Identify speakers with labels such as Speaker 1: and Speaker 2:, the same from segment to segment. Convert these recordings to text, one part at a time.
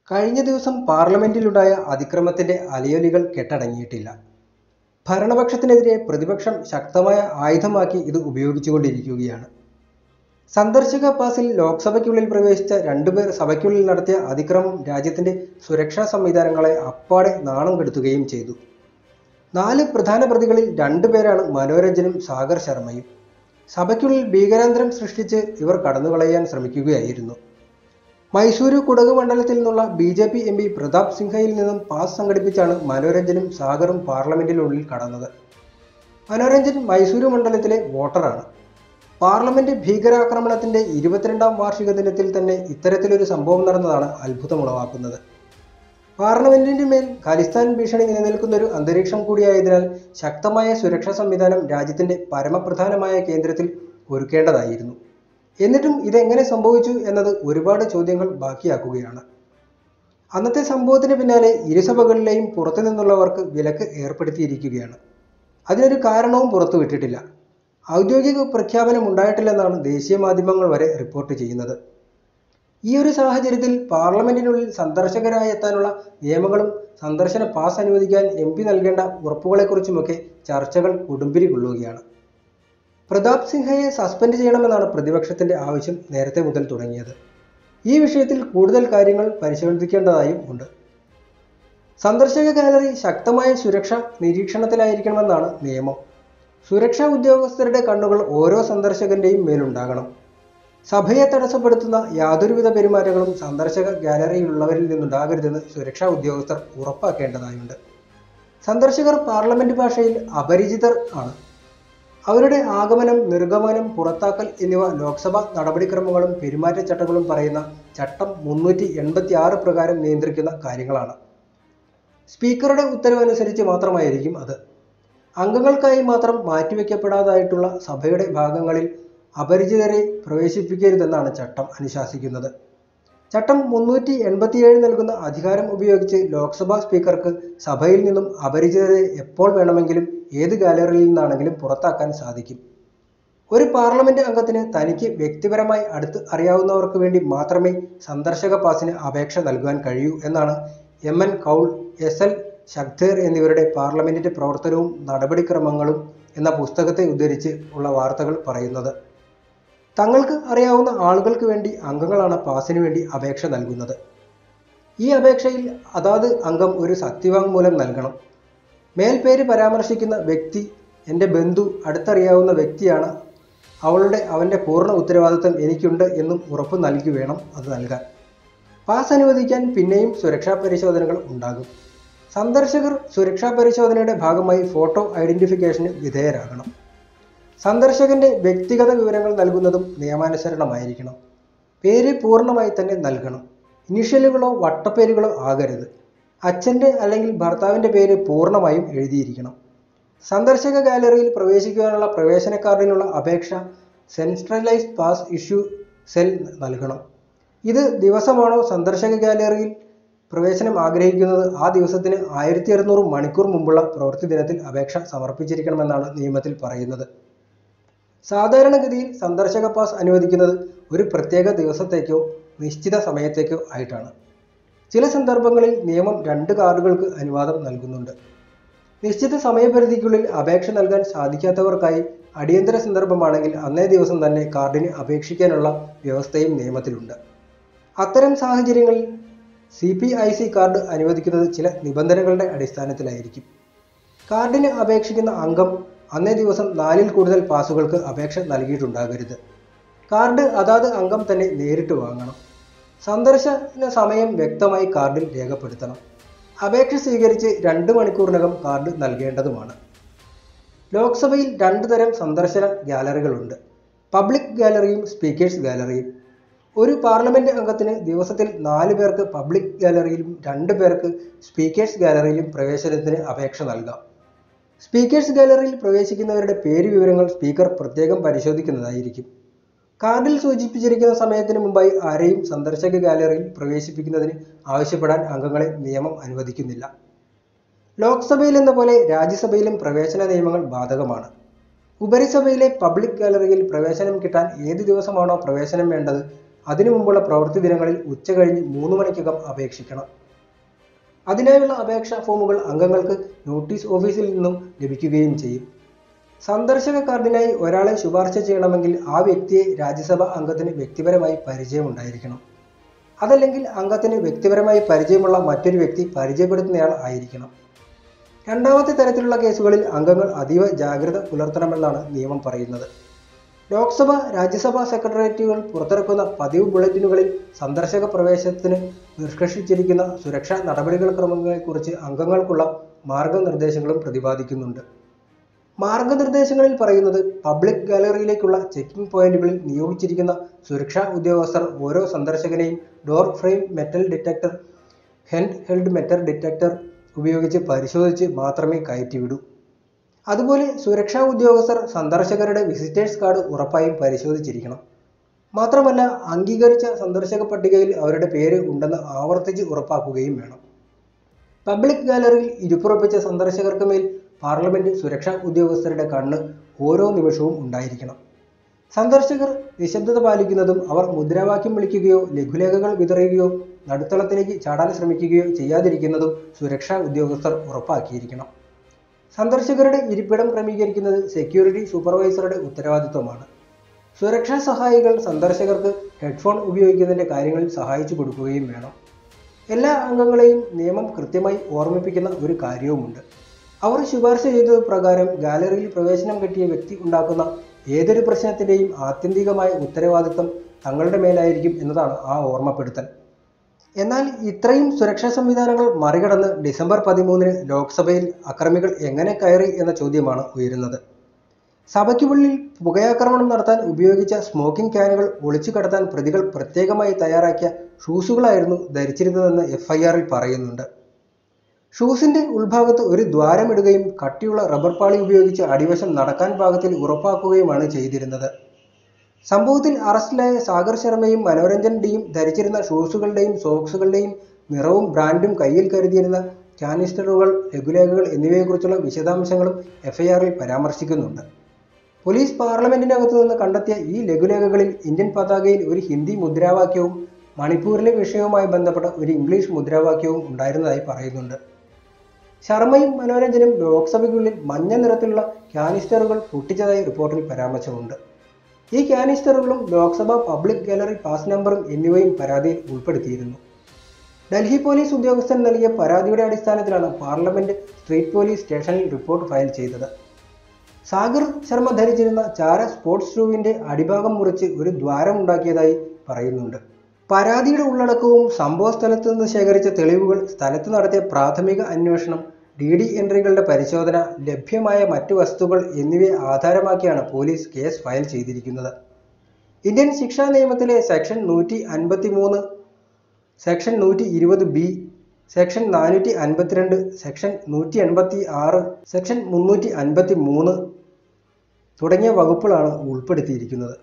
Speaker 1: കഴിഞ്ഞ ദിവസം പാർലമെന്റിലുണ്ടായ അതിക്രമത്തിന്റെ അലയൊലികൾ കെട്ടടങ്ങിയിട്ടില്ല. ഭരണപക്ഷത്തിനെതിരെ പ്രതിപക്ഷം ശക്തമായ ആയുധമാക്കി ഇത് ഉപയോഗിച്ചുകൊണ്ടിരിക്കുകയാണ്. സന്ദർശക പാസിൽ ലോക്സഭയ്ക്കുള്ളിൽ പ്രവേശിച്ച രണ്ടുപേർ സഭയ്ക്കുള്ളിൽ നടത്തിയ അതിക്രമം രാജ്യത്തിന്റെ സുരക്ഷാ സംവിധാനങ്ങളെ അപ്പാടെ നാണം കെടുത്തുകയും ചെയ്തു. 4 പ്രധാന പ്രതികളിൽ 2 പേരാണ് മനോരഞ്ജനും സാഗർ ശർമ്മയും. സഭയ്ക്കുള്ളിൽ ഭീകരാന്തരം സൃഷ്ടിച്ച് ഇവർ കടന്നുകളയാൻ ശ്രമിക്കുകയായിരുന്നു. മൈസൂരു കുടക് മണ്ഡലത്തിൽ നിന്നുള്ള BJP MP പ്രതാപ് സിംഹയിൽ നിന്നും പാസ് സംഘടിപ്പിച്ചാണ് മനോരഞ്ജനും സാഗറും പാർലമെന്റിനുള്ളിൽ കടന്നത്. മനോരഞ്ജൻ മൈസൂരു മണ്ഡലത്തിലെ വോട്ടറാണ്. പാർലമെന്റ് ഭീകരാക്രമണത്തിന്റെ 22ാം വാർഷിക ദിനത്തിൽ തന്നെ ഇത്തരത്തിലൊരു സംഭവം നടന്നതാണ് അത്ഭുതമുളവാക്കുന്നത്. പാർലമെന്റിന്റെ മേൽ ഖലിസ്ഥാൻ ഭീഷണി നിലനിൽക്കുന്ന ഒരു അന്തരീക്ഷം കൂടിയായതിനാൽ ശക്തമായ സുരക്ഷാ സംവിധാനം രാജ്യത്തിന്റെ പരമപ്രധാനമായ കേന്ദ്രത്തിൽ ഒരുക്കേണ്ടതായിരുന്നു. എന്നിട്ടും ഇതെങ്ങനെ സംഭവിച്ചു എന്നത് ഒരുപാട് ചോദ്യങ്ങൾ ബാക്കിയാക്കുകയാണ്. അന്നത്തെ സംഭവത്തിന് പിന്നാലെ ഇരുസഭകളിലെയും പുറത്തു നിന്നുള്ളവർക്ക് വിലക്ക് ഏർപ്പെടുത്തിയിരിക്കുകയാണ്. അതിനൊരു കാരണവും പുറത്തുവിട്ടിട്ടില്ല. ഔദ്യോഗിക പ്രഖ്യാപനം ഉണ്ടായിട്ടില്ലെന്നാണ് ദേശീയ മാധ്യമങ്ങൾ വരെ റിപ്പോർട്ട് ചെയ്യുന്നത്. ഈ ഒരു സാഹചര്യത്തിൽ പാർലമെന്റിനുള്ളിൽ സന്ദർശകരായി എത്താനുള്ള നിയമങ്ങളും സന്ദർശന പാസ് അനുവദിക്കാൻ MP നൽകേണ്ട ഉറപ്പുകളെക്കുറിച്ചുമൊക്കെ ചർച്ചകൾ കൊടുമ്പിരി കൊള്ളുകയാണ്. പ്രതാപ് സിംഹയെ സസ്പെൻഡ് ചെയ്യണമെന്നാണ് പ്രതിപക്ഷത്തിന്റെ ആവശ്യം നേരത്തെ മുതൽ തുടങ്ങിയത്. ഈ വിഷയത്തിൽ കൂടുതൽ കാര്യങ്ങൾ പരിശോധിക്കേണ്ടതായും ഉണ്ട്. സന്ദർശക ഗാലറി ശക്തമായ സുരക്ഷാ നിരീക്ഷണത്തിലായിരിക്കണമെന്നാണ് നിയമം. സുരക്ഷാ ഉദ്യോഗസ്ഥരുടെ കണ്ണുകൾ ഓരോ സന്ദർശകന്റെയും മേലുണ്ടാകണം. സഭയെ തടസ്സപ്പെടുത്തുന്ന യാതൊരുവിധ പെരുമാറ്റങ്ങളും സന്ദർശക ഗാലറിയിലുള്ളവരിൽ നിന്നുണ്ടാകരുതെന്ന് സുരക്ഷാ ഉദ്യോഗസ്ഥർ ഉറപ്പാക്കേണ്ടതായുണ്ട്. സന്ദർശകർ പാർലമെന്റ് ഭാഷയിൽ അപരിചിതർ ആണ്. അവരുടെ ആഗമനം, നിർഗമനം, പുറത്താക്കൽ എന്നിവ ലോക്സഭാ നടപടിക്രമങ്ങളും പെരുമാറ്റച്ചട്ടങ്ങളും പറയുന്ന ചട്ടം 386 പ്രകാരം നിയന്ത്രിക്കുന്ന കാര്യങ്ങളാണ്. സ്പീക്കറുടെ ഉത്തരവനുസരിച്ച് മാത്രമായിരിക്കും അത്. അംഗങ്ങൾക്കായി മാത്രം മാറ്റിവെക്കപ്പെടാതായിട്ടുള്ള സഭയുടെ ഭാഗങ്ങളിൽ അപരിചിതരെ പ്രവേശിപ്പിക്കരുതെന്നാണ് ചട്ടം അനുശാസിക്കുന്നത്. ചട്ടം 387 നൽകുന്ന അധികാരം ഉപയോഗിച്ച് ലോക്സഭാ സ്പീക്കർക്ക് സഭയിൽ നിന്നും അപരിചിതരെ എപ്പോൾ വേണമെങ്കിലും ഏത് ഗാലറിയിൽ നിന്നാണെങ്കിലും പുറത്താക്കാൻ സാധിക്കും. ഒരു പാർലമെന്റ് അംഗത്തിന് തനിക്ക് വ്യക്തിപരമായി അടുത്ത് അറിയാവുന്നവർക്ക് വേണ്ടി മാത്രമേ സന്ദർശക പാസിന് അപേക്ഷ നൽകുവാൻ കഴിയൂ എന്നാണ് MN കൗൾ, SL ശക്തേർ എന്നിവരുടെ പാർലമെന്റിന്റെ പ്രവർത്തനവും നടപടിക്രമങ്ങളും എന്ന പുസ്തകത്തെ ഉദ്ധരിച്ച് ഉള്ള വാർത്തകൾ പറയുന്നത്. തങ്ങൾക്ക് അറിയാവുന്ന ആളുകൾക്ക് വേണ്ടി അംഗങ്ങളാണ് പാസിന് വേണ്ടി അപേക്ഷ നൽകുന്നത്. ഈ അപേക്ഷയിൽ അതാത് അംഗം ഒരു സത്യവാങ്മൂലം നൽകണം. മേൽപേര് പരാമർശിക്കുന്ന വ്യക്തി എൻ്റെ ബന്ധു, അടുത്തറിയാവുന്ന വ്യക്തിയാണ്, അവൻ്റെ പൂർണ്ണ ഉത്തരവാദിത്തം എനിക്കുണ്ട് എന്നും ഉറപ്പ് നൽകി വേണം അത് നൽകാൻ. പാസ് അനുവദിക്കാൻ പിന്നെയും സുരക്ഷാ പരിശോധനകൾ ഉണ്ടാകും. സന്ദർശകർ സുരക്ഷാ പരിശോധനയുടെ ഭാഗമായി ഫോട്ടോ ഐഡന്റിഫിക്കേഷന് വിധേയരാകണം. സന്ദർശകന്റെ വ്യക്തിഗത വിവരങ്ങൾ നൽകുന്നതും നിയമാനുസരണമായിരിക്കണം. പേര് പൂർണ്ണമായി തന്നെ നൽകണം. ഇനിഷ്യലുകളോ വട്ടപ്പേരുകളോ ആകരുത്. അച്ഛൻ്റെ അല്ലെങ്കിൽ ഭർത്താവിൻ്റെ പേര് പൂർണ്ണമായും എഴുതിയിരിക്കണം. സന്ദർശക ഗാലറിയിൽ പ്രവേശിക്കുവാനുള്ള പ്രവേശന കാർഡിനുള്ള അപേക്ഷ സെൻട്രലൈസ്ഡ് പാസ് ഇഷ്യൂ സെൽ നൽകണം. ഇത് ദിവസമാണോ സന്ദർശക ഗാലറിയിൽ പ്രവേശനം ആഗ്രഹിക്കുന്നത് ആ ദിവസത്തിന് 1600 മണിക്കൂർ മുമ്പുള്ള പ്രവൃത്തി ദിനത്തിൽ അപേക്ഷ സമർപ്പിച്ചിരിക്കണമെന്നാണ് നിയമത്തിൽ പറയുന്നത്. സാധാരണഗതിയിൽ സന്ദർശക പാസ് അനുവദിക്കുന്നത് ഒരു പ്രത്യേക ദിവസത്തേക്കോ നിശ്ചിത സമയത്തേക്കോ ആയിട്ടാണ്. ചില സന്ദർഭങ്ങളിൽ നിയമം 2 കാർഡുകൾക്ക് അനുവാദം നൽകുന്നുണ്ട്. നിശ്ചിത സമയപരിധിക്കുള്ളിൽ അപേക്ഷ നൽകാൻ സാധിക്കാത്തവർക്കായി അടിയന്തര സന്ദർഭമാണെങ്കിൽ അന്നേ ദിവസം തന്നെ കാർഡിന് അപേക്ഷിക്കാനുള്ള വ്യവസ്ഥയും നിയമത്തിലുണ്ട്. അത്തരം സാഹചര്യങ്ങളിൽ CPIC കാർഡ് അനുവദിക്കുന്നത് ചില നിബന്ധനകളുടെ അടിസ്ഥാനത്തിലായിരിക്കും. കാർഡിന് അപേക്ഷിക്കുന്ന അംഗം അന്നേ ദിവസം 4-ൽ കൂടുതൽ പാസുകൾക്ക് അപേക്ഷ നൽകിയിട്ടുണ്ടാകരുത്. കാർഡ് അതാത് അംഗം തന്നെ നേരിട്ട് വാങ്ങണം. സന്ദർശന സമയം വ്യക്തമായി കാർഡിൽ രേഖപ്പെടുത്തണം. അപേക്ഷ സ്വീകരിച്ച് 2 മണിക്കൂറിനകം കാർഡ് നൽകേണ്ടതുമാണ്. ലോക്സഭയിൽ 2 തരം സന്ദർശന ഗാലറികളുണ്ട്: പബ്ലിക് ഗാലറിയും സ്പീക്കേഴ്സ് ഗാലറിയും. ഒരു പാർലമെന്റ് അംഗത്തിന് ദിവസത്തിൽ 4 പേർക്ക് പബ്ലിക് ഗാലറിയിലും 2 പേർക്ക് സ്പീക്കേഴ്സ് ഗാലറിയിലും പ്രവേശനത്തിന് അപേക്ഷ നൽകാം. സ്പീക്കേഴ്സ് ഗാലറിയിൽ പ്രവേശിക്കുന്നവരുടെ പേര് വിവരങ്ങൾ സ്പീക്കർ പ്രത്യേകം പരിശോധിക്കുന്നതായിരിക്കും. കാർഡിൽ സൂചിപ്പിച്ചിരിക്കുന്ന സമയത്തിന് മുമ്പായി ആരെയും സന്ദർശക ഗാലറിയിൽ പ്രവേശിപ്പിക്കുന്നതിന് ആവശ്യപ്പെടാൻ അംഗങ്ങളെ നിയമം അനുവദിക്കുന്നില്ല. ലോക്സഭയിലെന്ന പോലെ രാജ്യസഭയിലും പ്രവേശന നിയമങ്ങൾ ബാധകമാണ്. ഉപരിസഭയിലെ പബ്ലിക് ഗാലറിയിൽ പ്രവേശനം കിട്ടാൻ ഏത് ദിവസമാണോ പ്രവേശനം വേണ്ടത് അതിനു മുമ്പുള്ള പ്രവൃത്തി ദിനങ്ങളിൽ ഉച്ചകഴിഞ്ഞ് 3 മണിക്കകം അപേക്ഷിക്കണം. അതിനായുള്ള അപേക്ഷാ ഫോമുകൾ അംഗങ്ങൾക്ക് നോട്ടീസ് ഓഫീസിൽ നിന്നും ലഭിക്കുകയും ചെയ്യും. സന്ദർശക കാർഡിനായി ഒരാളെ ശുപാർശ ചെയ്യണമെങ്കിൽ ആ വ്യക്തിയെ രാജ്യസഭാ അംഗത്തിന് വ്യക്തിപരമായി പരിചയമുണ്ടായിരിക്കണം. അതല്ലെങ്കിൽ അംഗത്തിന് വ്യക്തിപരമായി പരിചയമുള്ള മറ്റൊരു വ്യക്തി പരിചയപ്പെടുത്തുന്നയാൾ ആയിരിക്കണം. രണ്ടാമത്തെ തരത്തിലുള്ള കേസുകളിൽ അംഗങ്ങൾ അതീവ ജാഗ്രത പുലർത്തണമെന്നാണ് നിയമം പറയുന്നത്. ലോക്സഭ, രാജ്യസഭാ സെക്രട്ടേറിയറ്റുകൾ പുറത്തിറക്കുന്ന പതിവ് ബുള്ളറ്റിനുകളിൽ സന്ദർശക പ്രവേശനത്തിന് നിഷ്കർഷിച്ചിരിക്കുന്ന സുരക്ഷാ നടപടിക്രമങ്ങളെക്കുറിച്ച് അംഗങ്ങൾക്കുള്ള മാർഗനിർദ്ദേശങ്ങളും പ്രതിപാദിക്കുന്നുണ്ട്. മാർഗനിർദ്ദേശങ്ങളിൽ പറയുന്നത് പബ്ലിക് ഗാലറിയിലേക്കുള്ള ചെക്കിംഗ് പോയിന്റുകളിൽ നിയോഗിച്ചിരിക്കുന്ന സുരക്ഷാ ഉദ്യോഗസ്ഥർ ഓരോ സന്ദർശകനെയും door frame metal detector, hand held metal detector ഉപയോഗിച്ച് പരിശോധിച്ച് മാത്രമേ കയറ്റിവിടൂ. അതുപോലെ സുരക്ഷാ ഉദ്യോഗസ്ഥർ സന്ദർശകരുടെ വിസിറ്റേഴ്സ് കാർഡ് ഉറപ്പായും പരിശോധിച്ചിരിക്കണം. മാത്രമല്ല, അംഗീകരിച്ച സന്ദർശക പട്ടികയിൽ അവരുടെ പേര് ഉണ്ടെന്ന് ആവർത്തിച്ച് ഉറപ്പാക്കുകയും വേണം. പബ്ലിക് ഗാലറിയിൽ ഇരുപ്പുറപ്പിച്ച സന്ദർശകർക്ക് മേൽ പാർലമെന്റ് സുരക്ഷാ ഉദ്യോഗസ്ഥരുടെ കണ്ണ് ഓരോ നിമിഷവും ഉണ്ടായിരിക്കണം. സന്ദർശകർ നിശബ്ദത പാലിക്കുന്നതും അവർ മുദ്രാവാക്യം വിളിക്കുകയോ ലഘുലേഖകൾ വിതറുകയോ നടുത്തളത്തിലേക്ക് ചാടാൻ ശ്രമിക്കുകയോ ചെയ്യാതിരിക്കുന്നതും സുരക്ഷാ ഉദ്യോഗസ്ഥർ ഉറപ്പാക്കിയിരിക്കണം. സന്ദർശകരുടെ ഇരിപ്പിടം ക്രമീകരിക്കുന്നത് സെക്യൂരിറ്റി സൂപ്പർവൈസറുടെ ഉത്തരവാദിത്വമാണ്. സുരക്ഷാ സഹായികൾ സന്ദർശകർക്ക് ഹെഡ്ഫോൺ ഉപയോഗിക്കുന്നതിൻ്റെ കാര്യങ്ങളിൽ സഹായിച്ചു കൊടുക്കുകയും വേണം. എല്ലാ അംഗങ്ങളെയും നിയമം കൃത്യമായി ഓർമ്മിപ്പിക്കുന്ന ഒരു കാര്യവുമുണ്ട്. അവർ ശുപാർശ ചെയ്തത് പ്രകാരം ഗാലറിയിൽ പ്രവേശനം കിട്ടിയ വ്യക്തി ഉണ്ടാക്കുന്ന ഏതൊരു പ്രശ്നത്തിൻ്റെയും ആത്യന്തികമായ ഉത്തരവാദിത്വം തങ്ങളുടെ മേലായിരിക്കും എന്നതാണ് ആ ഓർമ്മപ്പെടുത്തൽ. എന്നാൽ ഇത്രയും സുരക്ഷാ സംവിധാനങ്ങൾ മറികടന്ന് ഡിസംബർ 13 ലോക്സഭയിൽ അക്രമികൾ എങ്ങനെ കയറി എന്ന ചോദ്യമാണ് ഉയരുന്നത്. സഭയ്ക്കുള്ളിൽ പുകയാക്രമണം നടത്താൻ ഉപയോഗിച്ച സ്മോക്കിംഗ് ക്യാനുകൾ ഒളിച്ചു കടത്താൻ പ്രതികൾ പ്രത്യേകമായി തയ്യാറാക്കിയ ഷൂസുകളായിരുന്നു ധരിച്ചിരുന്നതെന്ന് FIR-ൽ പറയുന്നുണ്ട്. ഷൂസിന്റെ ഉൾഭാഗത്ത് ഒരു ദ്വാരമിടുകയും കട്ടിയുള്ള റബ്ബർ പാളി ഉപയോഗിച്ച് അടിവശം നടക്കാൻ പാകത്തിൽ ഉറപ്പാക്കുകയുമാണ് ചെയ്തിരുന്നത്. സംഭവത്തിൽ അറസ്റ്റിലായ സാഗർ ശർമ്മയും മനോരഞ്ജൻ ഡിയും ധരിച്ചിരുന്ന ഷൂസുകളുടെയും സോക്സുകളുടെയും നിറവും ബ്രാൻഡും കയ്യിൽ കരുതിയിരുന്ന കാനിസ്റ്ററുകൾ, ലഘുലേഖകൾ എന്നിവയെക്കുറിച്ചുള്ള വിശദാംശങ്ങളും FIR-ൽ പരാമർശിക്കുന്നുണ്ട്. പോലീസ് പാർലമെന്റിനകത്തു നിന്ന് കണ്ടെത്തിയ ഈ ലഘുലേഖകളിൽ ഇന്ത്യൻ പതാകയിൽ ഒരു ഹിന്ദി മുദ്രാവാക്യവും മണിപ്പൂരിലെ വിഷയവുമായി ബന്ധപ്പെട്ട ഒരു ഇംഗ്ലീഷ് മുദ്രാവാക്യവും ഉണ്ടായിരുന്നതായി പറയുന്നുണ്ട്. ശർമ്മയും മനോരഞ്ജനും ലോക്സഭയ്ക്കുള്ളിൽ മഞ്ഞ നിറത്തിലുള്ള കാനിസ്റ്ററുകൾ പൊട്ടിച്ചതായി റിപ്പോർട്ടിൽ പരാമർശമുണ്ട്. ഈ കാനിസ്റ്ററുകളും ലോക്സഭ പബ്ലിക് ഗാലറി പാസ് നമ്പറും എന്നിവയും പരാതിയിൽ ഉൾപ്പെടുത്തിയിരുന്നു. ഡൽഹി പോലീസ് ഉദ്യോഗസ്ഥൻ നൽകിയ പരാതിയുടെ അടിസ്ഥാനത്തിലാണ് പാർലമെന്റ് സ്ട്രീറ്റ് പോലീസ് സ്റ്റേഷനിൽ റിപ്പോർട്ട് ഫയൽ ചെയ്തത്. സാഗർ ശർമ്മ ധരിച്ചിരുന്ന ചാര സ്പോർട്സ് ഷൂവിന്റെ അടിഭാഗം മുറിച്ച് ഒരു ദ്വാരമുണ്ടാക്കിയതായി പറയുന്നുണ്ട്. പരാതിയുടെ ഉള്ളടക്കവും സംഭവ സ്ഥലത്ത് നിന്ന് ശേഖരിച്ച തെളിവുകൾ, സ്ഥലത്ത് നടത്തിയ പ്രാഥമിക അന്വേഷണം, DD എൻട്രികളുടെ പരിശോധന, ലഭ്യമായ മറ്റു വസ്തുക്കൾ എന്നിവയെ ആധാരമാക്കിയാണ് പോലീസ് കേസ് ഫയൽ ചെയ്തിരിക്കുന്നത്. ഇന്ത്യൻ ശിക്ഷാ നിയമത്തിലെ section 153, section 120B, section 452, section 186, section 353 തുടങ്ങിയ വകുപ്പുകളാണ് ഉൾപ്പെടുത്തിയിരിക്കുന്നത്.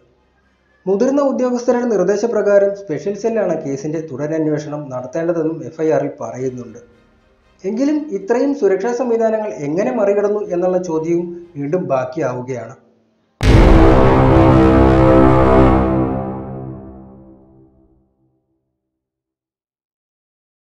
Speaker 1: മുതിർന്ന ഉദ്യോഗസ്ഥരുടെ നിർദ്ദേശപ്രകാരം സ്പെഷ്യൽ സെല്ലാണ് കേസിന്റെ തുടരന്വേഷണം നടത്തേണ്ടതെന്നും FIR-ൽ പറയുന്നുണ്ട്. എങ്കിലും ഇത്രയും സുരക്ഷാ സംവിധാനങ്ങൾ എങ്ങനെ മറികടന്നു എന്നുള്ള ചോദ്യവും വീണ്ടും ബാക്കിയാവുകയാണ്.